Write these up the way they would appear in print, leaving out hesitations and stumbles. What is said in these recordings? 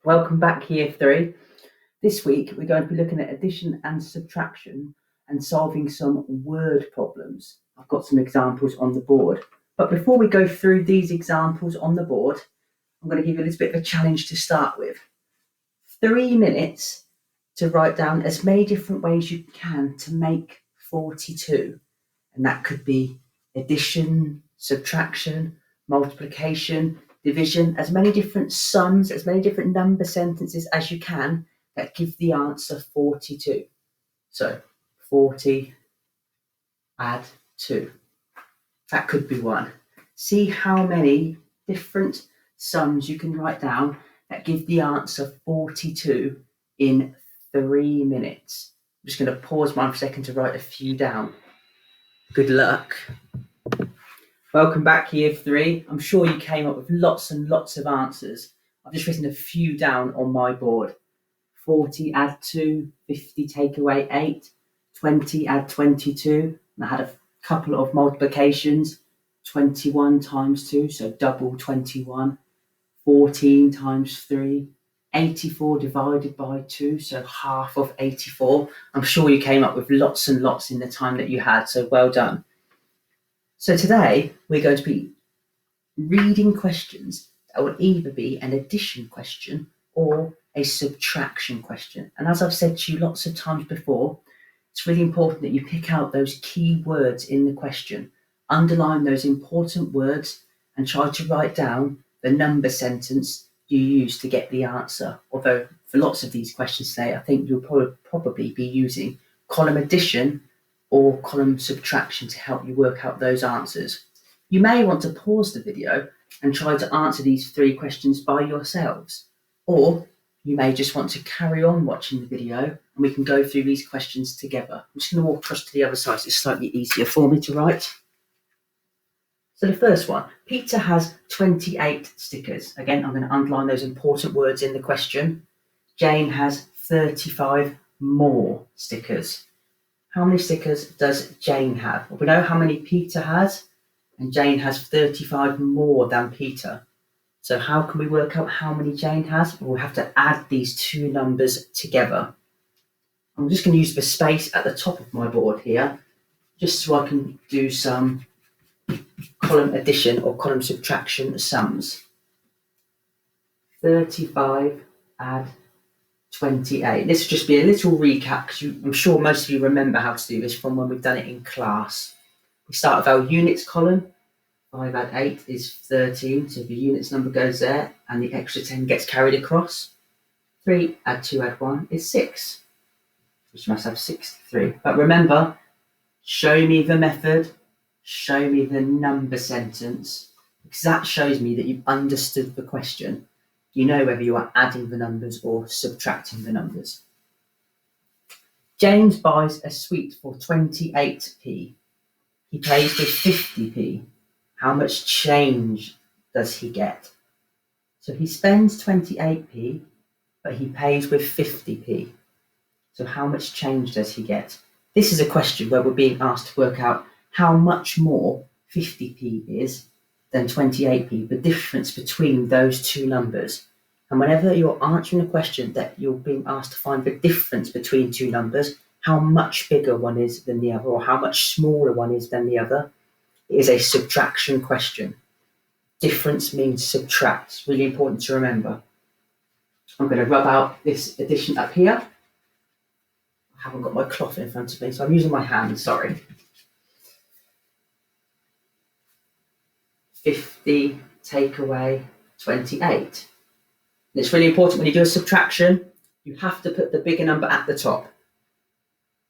Welcome back, Year 3. This week we're going to be looking at addition and subtraction and solving some word problems. I've got some examples on the board. But before we go through these examples on the board, I'm going to give you a little bit of a challenge to start with. 3 minutes to write down as many different ways you can to make 42. And that could be addition, subtraction, multiplication, division, as many different sums, as many different number sentences as you can that give the answer 42. So 40 add 2. That could be one. See how many different sums you can write down that give the answer 42 in 3 minutes. I'm just going to pause mine for a second to write a few down. Good luck. Welcome back, Year 3. I'm sure you came up with lots and lots of answers. I've just written a few down on my board. 40 add 2, 50 take away 8, 20 add 22. And I had a couple of multiplications. 21 times 2, so double 21. 14 times 3. 84 divided by 2, so half of 84. I'm sure you came up with lots and lots in the time that you had, so well done. So today we're going to be reading questions that will either be an addition question or a subtraction question. And as I've said to you lots of times before, it's really important that you pick out those key words in the question, underline those important words, and try to write down the number sentence you use to get the answer. Although for lots of these questions today, I think you'll probably be using column addition or column subtraction to help you work out those answers. You may want to pause the video and try to answer these 3 questions by yourselves, or you may just want to carry on watching the video and we can go through these questions together. I'm just going to walk across to the other side so it's slightly easier for me to write. So the first one, Peter has 28 stickers. Again, I'm going to underline those important words in the question. Jane has 35 more stickers. How many stickers does Jane have? Well, we know how many Peter has, and Jane has 35 more than Peter. So how can we work out how many Jane has? Well, we have to add these 2 numbers together. I'm just going to use the space at the top of my board here, just so I can do some column addition or column subtraction sums. 35 add 28. This will just be a little recap because I'm sure most of you remember how to do this from when we've done it in class. We start with our units column. 5 add 8 is 13, so the units number goes there and the extra 10 gets carried across. 3 add 2 add 1 is 6, which must have 63. But remember, show me the method, show me the number sentence, because that shows me that you've understood the question. You know whether you are adding the numbers or subtracting the numbers. James buys a sweet for 28p. He pays with 50p. How much change does he get? So he spends 28p, but he pays with 50p. So how much change does he get? This is a question where we're being asked to work out how much more 50p is than 28p, the difference between those 2 numbers. And whenever you're answering a question that you're being asked to find the difference between 2 numbers, how much bigger one is than the other, or how much smaller one is than the other, it is a subtraction question. Difference means subtract. It's really important to remember. I'm going to rub out this addition up here. I haven't got my cloth in front of me, so I'm using my hand, sorry. 50 take away 28. And it's really important when you do a subtraction, you have to put the bigger number at the top.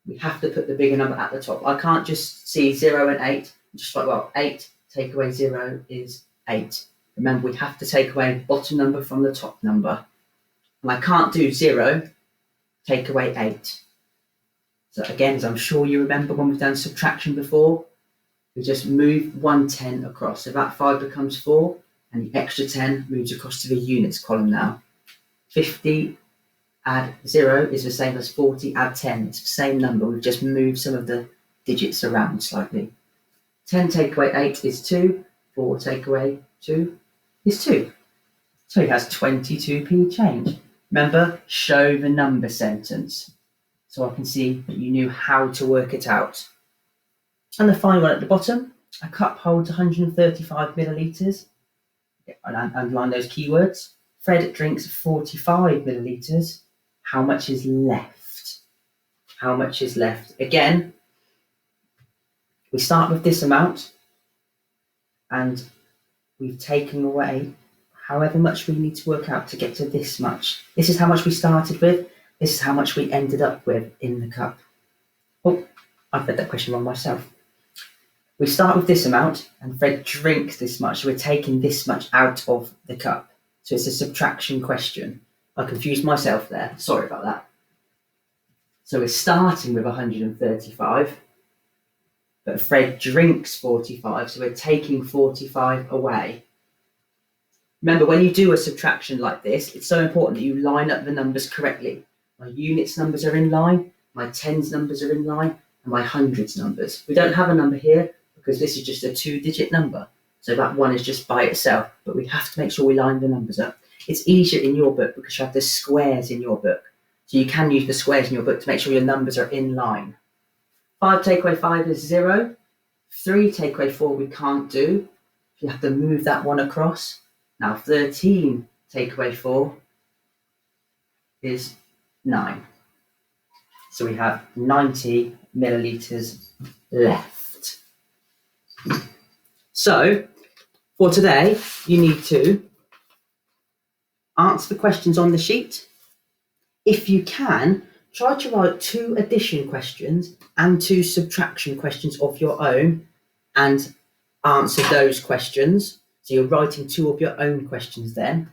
We have to put the bigger number at the top. I can't just see 0 and 8. Just like, well, 8 take away 0 is 8. Remember, we have to take away the bottom number from the top number. And I can't do 0 take away 8. So again, as I'm sure you remember when we've done subtraction before, we just move 1 10 across. So that 5 becomes 4, and the extra 10 moves across to the units column now. 50 add 0 is the same as 40 add 10. It's the same number. We've just moved some of the digits around slightly. 10 take away 8 is 2. 4 take away 2 is 2. So he has 22p change. Remember, show the number sentence. So I can see that you knew how to work it out. And the final one at the bottom, a cup holds 135 millilitres. And underline those keywords. Fred drinks 45 millilitres. How much is left? How much is left? Again, we start with this amount and we've taken away however much we need to work out to get to this much. This is how much we started with. This is how much we ended up with in the cup. Oh, I've read that question wrong myself. We start with this amount and Fred drinks this much. So we're taking this much out of the cup. So it's a subtraction question. I confused myself there. Sorry about that. So we're starting with 135, but Fred drinks 45. So we're taking 45 away. Remember, when you do a subtraction like this, it's so important that you line up the numbers correctly. My units numbers are in line, my tens numbers are in line, and my hundreds numbers. We don't have a number here because this is just a 2-digit number. So that one is just by itself, but we have to make sure we line the numbers up. It's easier in your book because you have the squares in your book. So you can use the squares in your book to make sure your numbers are in line. 5 take away 5 is 0. 3 take away 4 we can't do. You have to move that one across. Now 13 take away 4 is 9. So we have 90 millilitres left. So for today, you need to answer the questions on the sheet. If you can, try to write 2 addition questions and 2 subtraction questions of your own and answer those questions. So you're writing 2 of your own questions then.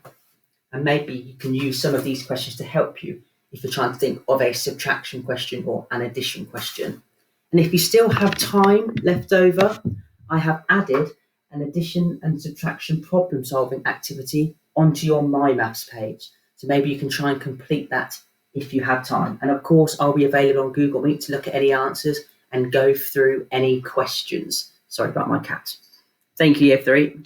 And maybe you can use some of these questions to help you if you're trying to think of a subtraction question or an addition question. And if you still have time left over, I have added an addition and subtraction problem solving activity onto your My Maths page. So maybe you can try and complete that if you have time. And of course, I'll be available on Google Meet to look at any answers and go through any questions. Sorry about my cat. Thank you, Year 3.